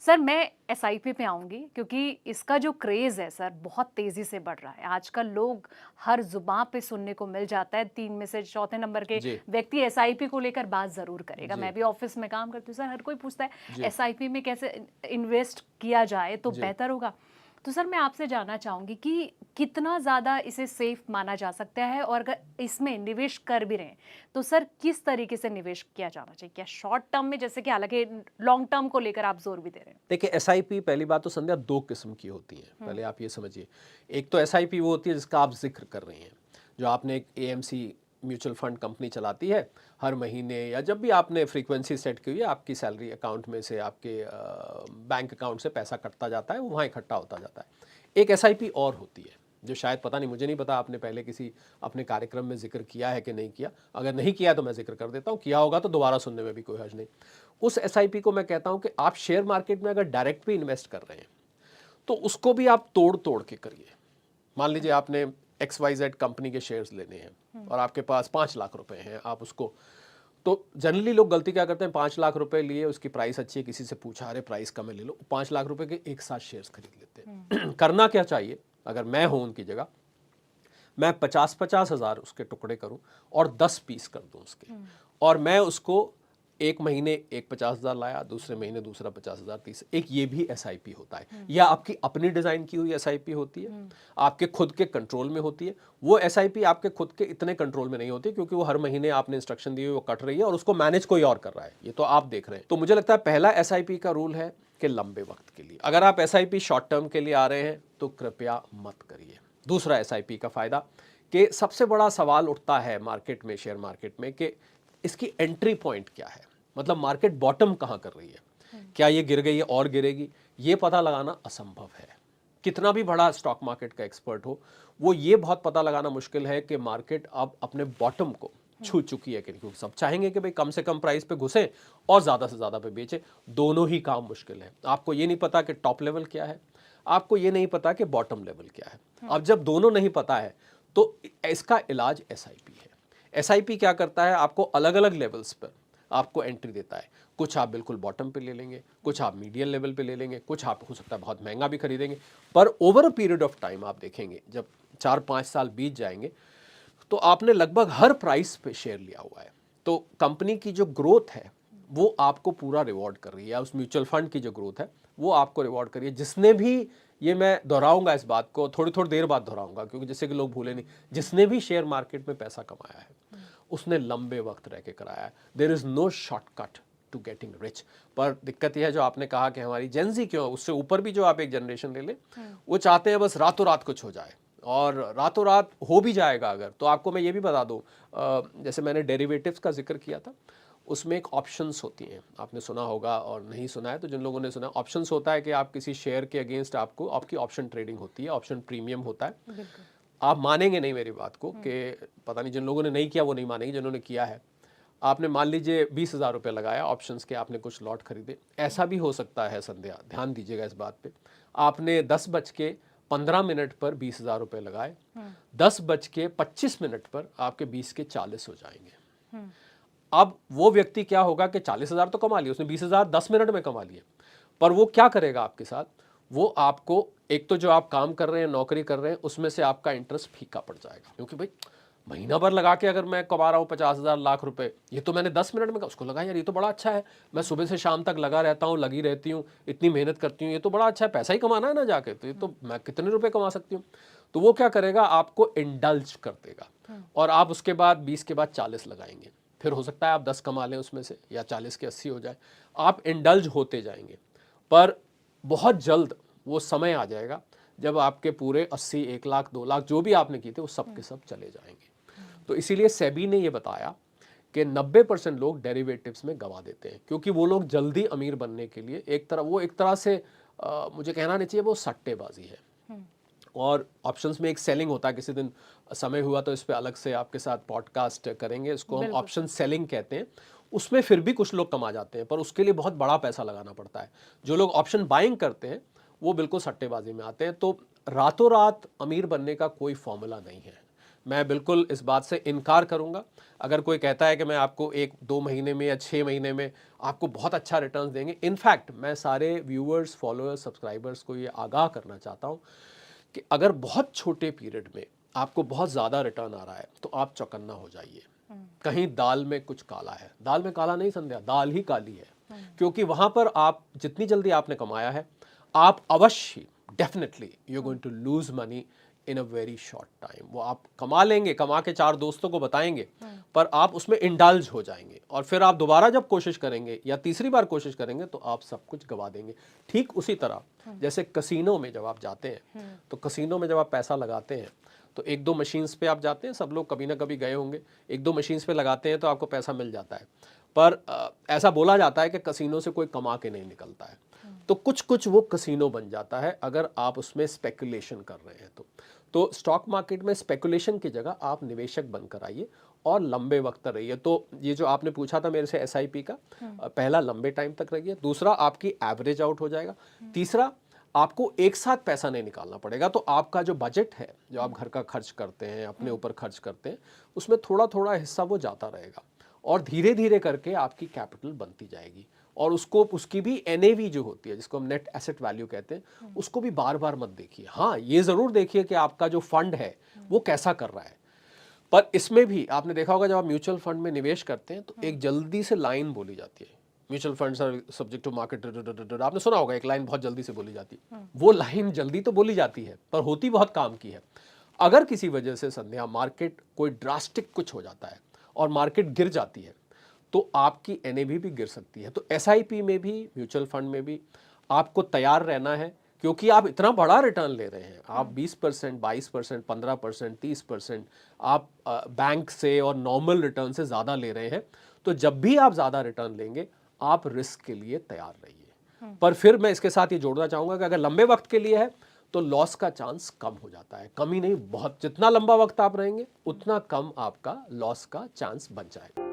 Sir मैं SIP पे आऊँगी क्योंकि इसका जो क्रेज़ है सर बहुत तेज़ी से बढ़ रहा है। आजकल लोग हर ज़ुबान पे सुनने को मिल जाता है 3 में से चौथे नंबर के जी, व्यक्ति एसआईपी को लेकर बात ज़रूर करेगा। जी, मैं भी ऑफ़िस में काम करती हूँ सर, हर कोई पूछता है जी, एसआईपी में कैसे इन्वेस्ट किया जाए तो जी। बेहतर होगा। तो सर मैं आपसे जानना चाहूँगी कि कितना ज़्यादा इसे सेफ़ माना जा सकता है और अगर इसमें निवेश कर भी रहे हैं तो सर किस तरीके से निवेश किया जाना चाहिए? क्या शॉर्ट टर्म में जैसे कि हालाँकि लॉन्ग टर्म को लेकर आप ज़ोर भी दे रहे हैं? देखिए एसआईपी पहली बात तो संध्या 2 किस्म की होती हैं, हुँ। पहले आप ये समझिए। एक तो एसआईपी वो होती है जिसका आप ज़िक्र कर रही हैं, जो आपने एक एएमसी म्यूचुअल फंड कंपनी चलाती है, हर महीने या जब भी आपने फ्रीक्वेंसी सेट की हुई है, आपकी सैलरी अकाउंट में से आपके बैंक अकाउंट से पैसा कटता जाता है, वो वहाँ इकट्ठा होता जाता है। एक एसआईपी और होती है, जो शायद पता नहीं, मुझे नहीं पता आपने पहले किसी अपने कार्यक्रम में ज़िक्र किया है कि नहीं किया। अगर नहीं किया तो मैं ज़िक्र कर देता हूँ, किया होगा तो दोबारा सुनने में भी कोई हर्ज नहीं। उस एसआईपी को मैं कहता हूं कि आप शेयर मार्केट में अगर डायरेक्ट भी इन्वेस्ट कर रहे हैं तो उसको भी आप तोड़ तोड़ के करिए। मान लीजिए आपने एक्स वाई जेड कंपनी के शेयर्स लेने हैं और आपके पास 5 लाख रुपए हैं, आप उसको, तो जनरली लोग गलती क्या करते हैं, 5 लाख रुपए लिए, उसकी प्राइस अच्छी है, किसी से पूछा अरे प्राइस कम है ले लो, 5 लाख रुपए के एक साथ शेयर्स खरीद लेते हैं। करना क्या चाहिए, अगर मैं हूं उनकी जगह, मैं 50-50 हज़ार उसके टुकड़े करूं और 10 पीस कर दूं उसके, और मैं उसको एक महीने एक 50 हज़ार लाया, दूसरे महीने दूसरा 50 हज़ार, तीसरे एक, ये भी एसआईपी होता है। या आपकी अपनी डिज़ाइन की हुई एसआईपी होती है, आपके खुद के कंट्रोल में होती है। वो एसआईपी आपके खुद के इतने कंट्रोल में नहीं होती क्योंकि वो हर महीने आपने इंस्ट्रक्शन दी हुई, वो कट रही है और उसको मैनेज कोई और कर रहा है, ये तो आप देख रहे हैं। तो मुझे लगता है पहला एसआईपी का रूल है कि लंबे वक्त के लिए, अगर आप एसआईपी शॉर्ट टर्म के लिए आ रहे हैं तो कृपया मत करिए। दूसरा एसआईपी का फायदा, कि सबसे बड़ा सवाल उठता है मार्केट में, शेयर मार्केट में, कि इसकी एंट्री पॉइंट क्या है, मतलब मार्केट बॉटम कहां कर रही है, क्या ये गिर गई है और गिरेगी, ये पता लगाना असंभव है। कितना भी बड़ा स्टॉक मार्केट का एक्सपर्ट हो, वो ये बहुत पता लगाना मुश्किल है कि मार्केट अब अपने बॉटम को छू चुकी है कि नहीं, क्योंकि सब चाहेंगे कि भाई कम से कम प्राइस पे घुसे और ज्यादा से ज्यादा पे बेचे। दोनों ही काम मुश्किल है। आपको ये नहीं पता कि टॉप लेवल क्या है, आपको ये नहीं पता कि बॉटम लेवल क्या है। अब जब दोनों नहीं पता है तो इसका इलाज एसआईपी है। एसआईपी क्या करता है, आपको अलग अलग लेवल्स पर आपको एंट्री देता है। कुछ आप बिल्कुल बॉटम पे ले लेंगे, कुछ आप मीडियम लेवल पे ले लेंगे, कुछ आप हो सकता है बहुत महंगा भी खरीदेंगे, पर over a period of time आप देखेंगे, जब 4-5 साल बीत जाएंगे तो आपने लगभग हर प्राइस पे शेयर लिया हुआ है। तो कंपनी की जो ग्रोथ है वो आपको पूरा रिवॉर्ड कर रही है, उस म्यूचुअल फंड की जो ग्रोथ है वो आपको रिवॉर्ड कर रही है। जिसने भी, ये मैं दोहराऊंगा इस बात को, थोड़ी थोड़ी देर बाद दोहराऊंगा क्योंकि जिससे कि लोग भूले नहीं, जिसने भी शेयर मार्केट में पैसा कमाया है उसने लंबे वक्त रह के कराया है। There is no shortcut to getting rich. पर दिक्कत यह है, जो आपने कहा कि हमारी जेंजी क्यों, उससे ऊपर भी जो आप एक जनरेशन ले लें, वो चाहते हैं बस रातों रात कुछ हो जाए, और रातों रात हो भी जाएगा अगर, तो आपको मैं ये भी बता दूं, जैसे मैंने डेरिवेटिव्स का जिक्र किया था, उसमें एक ऑप्शंस होती हैं, आपने सुना होगा, और नहीं सुना है तो जिन लोगों ने सुना, ऑप्शंस होता है कि आप किसी शेयर के अगेंस्ट आपको, आपकी ऑप्शन ट्रेडिंग होती है, ऑप्शन प्रीमियम होता है। बिल्कुल। आप मानेंगे नहीं मेरी बात को, कि पता नहीं, जिन लोगों ने नहीं किया वो नहीं मानेंगे, जिन्होंने किया है, आपने मान लीजिए 20,000 रुपये लगाया ऑप्शंस के, आपने कुछ लॉट खरीदे। ऐसा भी हो सकता है संध्या, ध्यान दीजिएगा इस बात पे, आपने 10:15 पर 20,000 रुपये लगाए, 10:25 पर आपके 20 के 40 हो जाएंगे। अब वो व्यक्ति क्या होगा कि 40,000 तो कमा लिए उसने, 20,000 10 मिनट में कमा लिए, पर वो क्या करेगा आपके साथ, वो आपको, एक तो जो आप काम कर रहे हैं, नौकरी कर रहे हैं, उसमें से आपका इंटरेस्ट फीका पड़ जाएगा, क्योंकि भाई महीना भर लगा के अगर मैं कमा रहा हूँ 50,000 लाख रुपए, ये तो मैंने 10 मिनट में उसको लगा यार ये तो बड़ा अच्छा है, मैं सुबह से शाम तक लगा रहता हूँ, लगी रहती हूँ, इतनी मेहनत करती हूँ, ये तो बड़ा अच्छा है, पैसा ही कमाना है ना जाके, तो ये तो मैं कितने रुपए कमा सकती हूँ। तो वो क्या करेगा, आपको इंडल्ज कर देगा, और आप उसके बाद 20 के बाद 40 लगाएंगे, फिर हो सकता है आप 10 कमा लें उसमें से, या 40 के 80 हो जाए, आप इंडल्ज होते जाएंगे। पर बहुत जल्द वो समय आ जाएगा जब आपके पूरे 80, 1 लाख, 2 लाख जो भी आपने किए थे वो सब के सब चले जाएंगे। तो इसीलिए सेबी ने ये बताया कि 90% लोग डेरिवेटिव्स में गंवा देते हैं, क्योंकि वो लोग जल्दी अमीर बनने के लिए, एक तरह से मुझे कहना नहीं चाहिए, वो सट्टेबाजी है। और ऑप्शंस में एक सेलिंग होता है, किसी दिन समय हुआ तो इस पे अलग से आपके साथ पॉडकास्ट करेंगे, इसको हम बिल्कुल ऑप्शन सर। सेलिंग कहते हैं। उसमें फिर भी कुछ लोग कमा जाते हैं, पर उसके लिए बहुत बड़ा पैसा लगाना पड़ता है। जो लोग ऑप्शन बाइंग करते हैं वो बिल्कुल सट्टेबाजी में आते हैं। तो रातों रात अमीर बनने का कोई फॉर्मूला नहीं है। मैं बिल्कुल इस बात से इनकार करूंगा। अगर कोई कहता है कि मैं आपको 1-2 महीने में या 6 महीने में आपको बहुत अच्छा रिटर्न देंगे, इनफैक्ट मैं सारे व्यूअर्स, फॉलोअर्स, सब्सक्राइबर्स को ये आगाह करना चाहता हूँ कि अगर बहुत छोटे पीरियड में आपको बहुत ज़्यादा रिटर्न आ रहा है तो आप चौकन्ना हो जाइए। कहीं दाल में कुछ काला है। दाल में काला नहीं संध्या, दाल ही काली है। क्योंकि वहाँ पर आप जितनी जल्दी आपने कमाया है, आप अवश्य definitely you are going to lose money in a very short time. वो आप कमा लेंगे, कमा के 4 दोस्तों को बताएंगे, पर आप उसमें इंडल्ज हो जाएंगे और फिर आप दोबारा जब कोशिश करेंगे या तीसरी बार कोशिश करेंगे तो आप सब कुछ गवा देंगे। ठीक उसी तरह जैसे कसिनो में जब आप जाते हैं, तो कसिनो में जब आप पैसा लगाते हैं तो 1-2 मशीन्स पे आप जाते हैं, सब लोग कभी ना कभी गए होंगे, 1-2 मशीन्स पे लगाते हैं तो आपको पैसा मिल जाता है। पर ऐसा बोला जाता है कि कसिनो से कोई कमा के नहीं निकलता है। तो कुछ कुछ वो कसिनो बन जाता है अगर आप उसमें स्पेकुलेशन कर रहे हैं तो स्टॉक मार्केट में स्पेकुलेशन की जगह आप निवेशक बनकर आइए और लंबे वक्त तक रहिए। तो ये जो आपने पूछा था मेरे से एसआईपी का, पहला लंबे टाइम तक रहिए, दूसरा आपकी एवरेज आउट हो जाएगा, तीसरा आपको एक साथ पैसा नहीं निकालना पड़ेगा। तो आपका जो बजट है, जो आप घर का खर्च करते हैं, अपने ऊपर खर्च करते हैं, उसमें थोड़ा थोड़ा हिस्सा वो जाता रहेगा और धीरे धीरे करके आपकी कैपिटल बनती जाएगी। और उसको उसकी भी एनएवी जो होती है, जिसको हम नेट एसेट वैल्यू कहते हैं, उसको भी बार बार मत देखिए। हाँ, ये ज़रूर देखिए कि आपका जो फंड है वो कैसा कर रहा है। पर इसमें भी आपने देखा होगा, जब आप म्यूचुअल फंड में निवेश करते हैं तो एक जल्दी से लाइन बोली जाती है, mutual funds are subject to market. आपने सुना होगा, एक लाइन बहुत जल्दी से बोली जाती है। वो लाइन जल्दी तो बोली जाती है पर होती बहुत काम की है। अगर किसी वजह से संध्या मार्केट कोई ड्रास्टिक कुछ हो जाता है और मार्केट गिर जाती है तो आपकी एनएवी भी गिर सकती है। तो एसआईपी में भी, म्यूचुअल फंड में भी आपको तैयार रहना है, क्योंकि आप इतना बड़ा रिटर्न ले रहे हैं। आप 20%, 22%, 15%, 30% आप बैंक से और नॉर्मल रिटर्न से ज़्यादा ले रहे हैं। तो जब भी आप ज़्यादा रिटर्न लेंगे, आप रिस्क के लिए तैयार रहिए। पर फिर मैं इसके साथ ये जोड़ना चाहूँगा कि अगर लंबे वक्त के लिए है तो लॉस का चांस कम हो जाता है। कम ही नहीं, बहुत, जितना लंबा वक्त आप रहेंगे उतना कम आपका लॉस का चांस बन जाएगा।